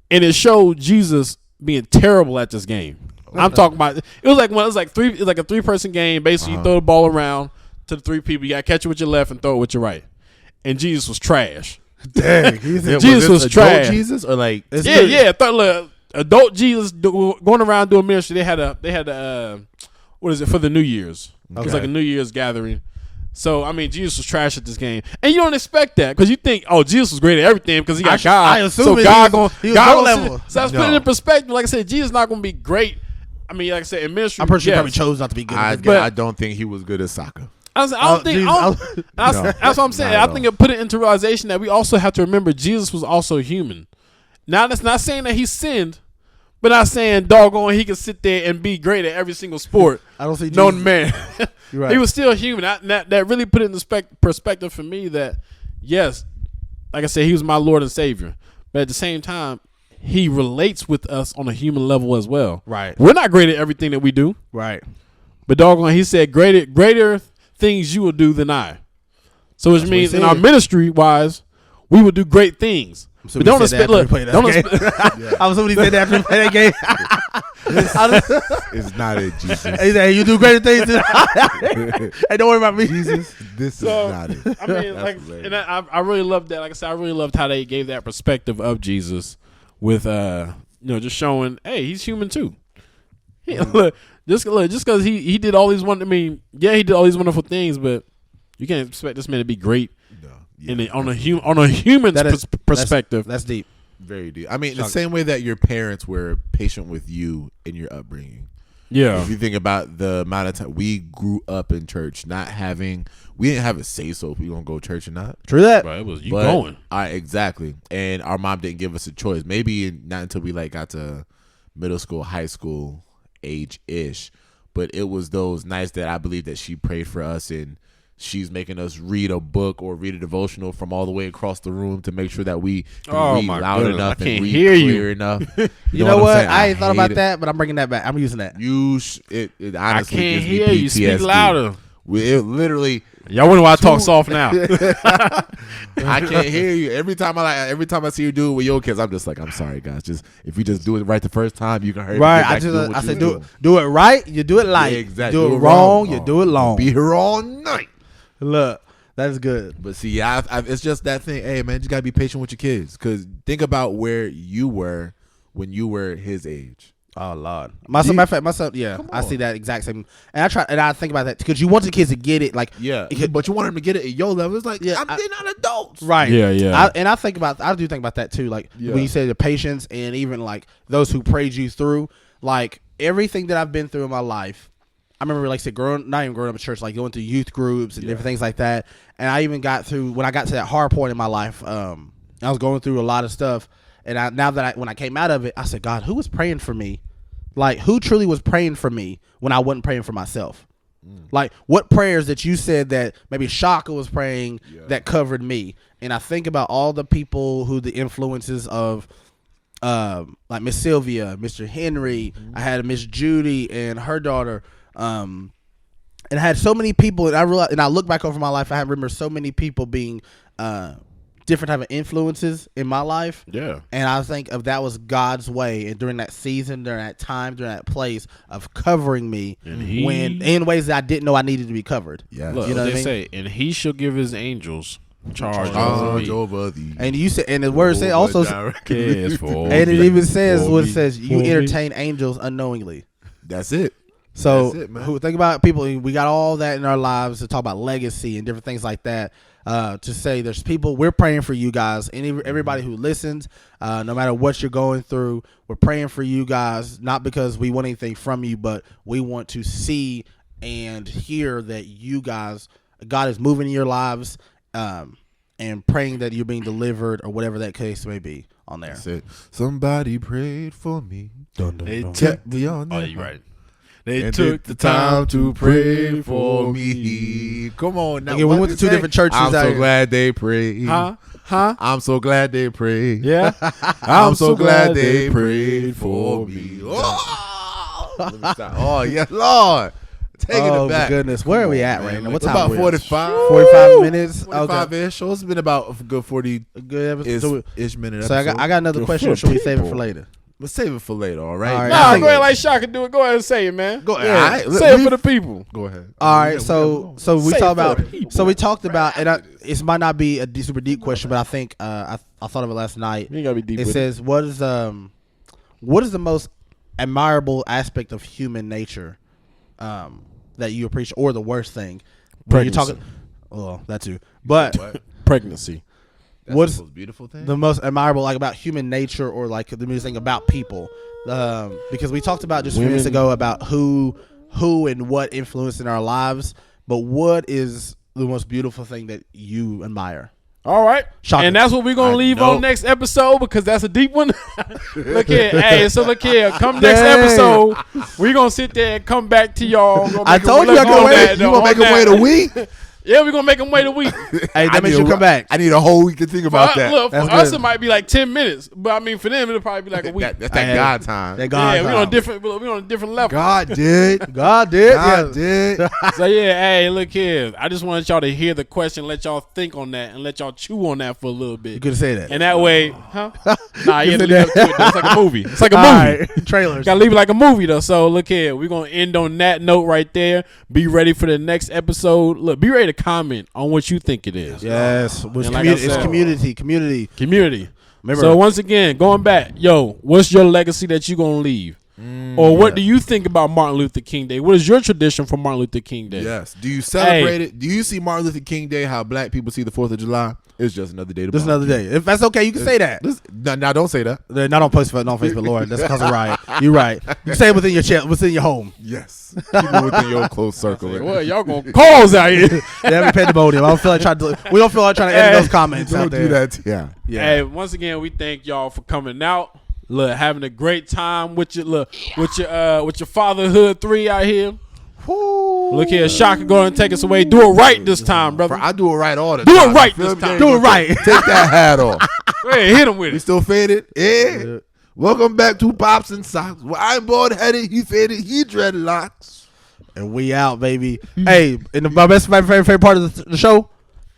C: and it showed Jesus being terrible at this game. I'm talking about. It was like a 3-person game. Basically, you throw the ball around to the 3 people. You got to catch it with your left and throw it with your right. And Jesus was trash.
A: Dang,
C: Jesus was trash.
B: Jesus or like
C: Adult Jesus going around doing ministry. They had a what is it for the New Year's? It was like a New Year's gathering. So I mean, Jesus was trash at this game, and you don't expect that because you think, oh, Jesus was great at everything because he got God.
A: I assume
C: so God
A: he was
C: God
A: level.
C: So that's putting it in perspective. Like I said, Jesus not going to be great. I mean, like I said, in ministry,
A: I'm pretty sure he probably chose not to be good.
B: I don't think he was good at soccer.
C: That's what I'm saying. I think it put it into realization that we also have to remember Jesus was also human. Now, that's not saying that he sinned, but not saying doggone he could sit there and be great at every single sport.
A: I don't see
C: known man.
A: You're right.
C: He was still human. That really put it in perspective for me that, yes, like I said, he was my Lord and Savior. But at the same time, he relates with us on a human level as well.
A: Right.
C: We're not great at everything that we do.
A: Right.
C: But doggone, he said greater things you will do than I. So which means in our ministry wise, we will do great things.
A: So
C: but don't expect. Look, don't expect.
A: I was somebody said that after play that game.
B: It's not it, Jesus.
A: He said, "You do greater things." Hey, don't worry about me,
B: Jesus. This is not it.
C: I mean, like, and I really loved that. Like I said, I really loved how they gave that perspective of Jesus with, just showing, hey, he's human too. Just because he did all these he did all these wonderful things, but you can't expect this man to be great. No. Yeah. On a human's perspective.
A: That's deep.
B: Very deep. I mean, the same way that your parents were patient with you in your upbringing.
C: Yeah.
B: If you think about the amount of time we grew up in church, we didn't have a say so if we gonna go to church or not.
A: True that.
C: But it was you going.
B: Exactly. And our mom didn't give us a choice. Maybe not until we got to middle school, high school age ish. But it was those nights that I believe that she prayed for us, and she's making us read a book or read a devotional from all the way across the room to make sure that we can read loud enough and read clear enough.
A: You know what? I ain't thought about that, but I'm bringing that back. I'm using that.
B: It honestly
C: I can't
B: gives me
C: hear
B: PTSD.
C: you. Speak louder.
B: It literally.
C: Y'all wonder why I talk soft now.
B: I can't hear you. Every time I see you do it with your kids, I'm just like, I'm sorry, guys. Just if you just do it right the first time, you can hurt.
A: Right. I said do it right. You do it light.
B: Yeah, exactly.
A: Do it wrong. You do it long.
B: Be here all night.
A: Look, that's good.
B: But see, it's just that thing. Hey, man, you gotta be patient with your kids, because think about where you were when you were his age.
A: Oh Lord, my son, yeah, I see that exact same, and I think about that because you want the kids to get it, like,
B: but you want them to get it at your level. It's like, they're not adults,
A: right?
C: Yeah.
A: I do think about that too, like when you say the patience, and even like those who prayed you through, like everything that I've been through in my life. I remember, like I said, not even growing up in church, like going to youth groups and different things like that, and I even got through when I got to that hard point in my life. I was going through a lot of stuff, and when I came out of it, I said, God, who was praying for me? Like, who truly was praying for me when I wasn't praying for myself? Like, what prayers that you said that maybe Shaka was praying that covered me? And I think about all the people who the influences of, like Miss Sylvia, Mr. Henry. I had Miss Judy and her daughter. And I had so many people, and I realized, and I look back over my life, I remember so many people being different type of influences in my life.
C: Yeah.
A: And I think of that was God's way, and during that season, during that time, during that place of covering me in ways that I didn't know I needed to be covered.
B: Yeah.
C: Look,
A: you know what I mean?
C: Say, and he shall give his angels charge
B: over thee.
A: And you said, and the word said also,
C: and
A: it even says what it says, you entertain angels unknowingly.
B: That's it.
A: So
B: That's it,
A: think about people. We got all that in our lives to talk about legacy and different things like that. To say there's people, we're praying for you guys, and everybody who listens, no matter what you're going through, we're praying for you guys, not because we want anything from you, but we want to see and hear that you guys, God is moving in your lives, and praying that you're being delivered or whatever that case may be on there.
B: That's it. Somebody prayed for me.
C: They kept me on there. Oh, you're right. They took the time to pray for me.
B: Come on now.
A: Okay, we went to two different churches.
B: I'm
A: out
B: so
A: here.
B: glad they prayed.
C: Huh?
B: I'm so glad they prayed.
C: Yeah.
B: I'm so glad they prayed for me. Oh, let me stop. Oh yes, Lord. Taking
A: Oh
B: it
A: my
B: back.
A: goodness, where are we at right now? What time?
B: About
A: are we at?
B: 45.
A: 45 minutes.
B: 45
A: Okay,
B: ish. So it's been about a good 40
A: good episode.
B: ish minute.
A: So I got another
C: Good
A: question.
C: for
A: Should we save it for
C: people.
A: later?
B: Let's save it for later. All right.
A: All right.
C: Nah,
A: I think-
C: go ahead, like Shaka do it. Go ahead and say it, man.
B: Go ahead.
C: Yeah.
B: All right.
C: Say it for the people.
B: Go ahead.
A: All right, so we
C: Say
A: talk
C: for
A: about
C: the people.
A: so we talked about, and it might not be a super deep question, but I think I thought of it last night.
C: You ain't gotta be deep.
A: It
C: with
A: says, what is the most admirable aspect of human nature that you appreciate, or the worst thing? When you're
C: Pregnancy.
A: talking, well, that too, but
B: What?
C: pregnancy.
A: what's
B: the most beautiful thing?
A: the most admirable, like, about human nature, or like the most thing about people? Because we talked about just a few minutes
C: Women.
A: ago about who and what influenced in our lives, but what is the most beautiful thing that you admire?
C: All right.
A: Shocker.
C: And that's what we're going to leave
B: know.
C: on next episode, because that's a deep one. Look here. Hey, so look here. Come next
A: Dang.
C: episode, we're going to sit there and come back to y'all. Gonna
A: I
C: make
A: told
C: them
A: you I
C: look
A: could
C: on
A: wait.
C: that,
B: You gonna
C: on
B: make him
C: that.
B: wait a week?
C: Yeah, we're going to make them wait a week.
A: Hey, that means
B: need
A: you
B: a-
A: come back.
B: I need a whole week to think about that.
C: Look, for
A: That's
C: us,
A: good.
C: it might be like 10 minutes. But I mean, for them, it'll probably be like a week.
B: That's that God time.
A: That God
C: Yeah, we're
A: time.
C: on a different level.
B: God did.
A: God did.
B: God
A: yeah.
B: did.
C: So yeah, hey, look here. I just wanted y'all to hear the question, let y'all think on that, and let y'all chew on that for a little
A: You
C: bit.
A: could say that.
C: And that way, huh? Nah, you have to
A: You
C: leave
A: said
C: up to it. It's like a movie. It's like a
A: All
C: movie.
A: right. Trailers.
C: Gotta leave it like a movie though. So look here, we're gonna end on that note right there. Be ready for the next episode. Look, be ready to comment on what you think it is.
A: Yes.
C: And like I
A: It's
C: said-
A: community.
C: Community.
A: Remember,
C: So once again, going back, yo, what's your legacy that you gonna leave? Or what do you think about Martin Luther King Day? What is your tradition for Martin Luther King Day?
B: Yes. Do you celebrate it? Do you see Martin Luther King Day how black people see the 4th of July? It's just another day to
A: just another day. If that's okay, you can say that.
B: Now, don't say that.
A: Not on Facebook, Lord. That's because of riot. You're right. You say it within your chest, within your home.
B: Yes. Keep it within your close circle.
C: Well, y'all gonna cause out here.
A: Yeah, we pandemonium. I don't feel like we don't feel like trying to edit those comments
B: Don't
A: out there.
B: do that. Yeah.
A: Yeah.
C: Hey, once again, we thank y'all for coming out. Look, having a great time with your fatherhood 3 out here. Look here, Shaka going to take us away. Do it right this time, brother.
B: I do it right all the
C: Do it
B: time.
C: right
B: You feel
C: this
B: me?
C: time.
A: Do it right.
B: Take that hat off.
C: Go ahead, hit him with
B: We
C: it.
B: still faded? Yeah. Welcome back to Pops and Socks. Well, I'm bald headed. He faded. He dreadlocks.
A: And we out, baby. Hey, and my favorite part of the show,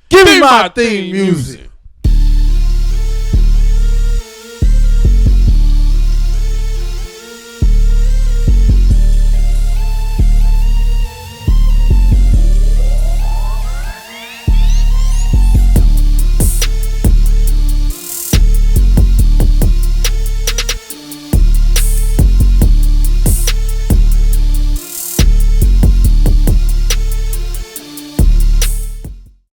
A: give me my theme music.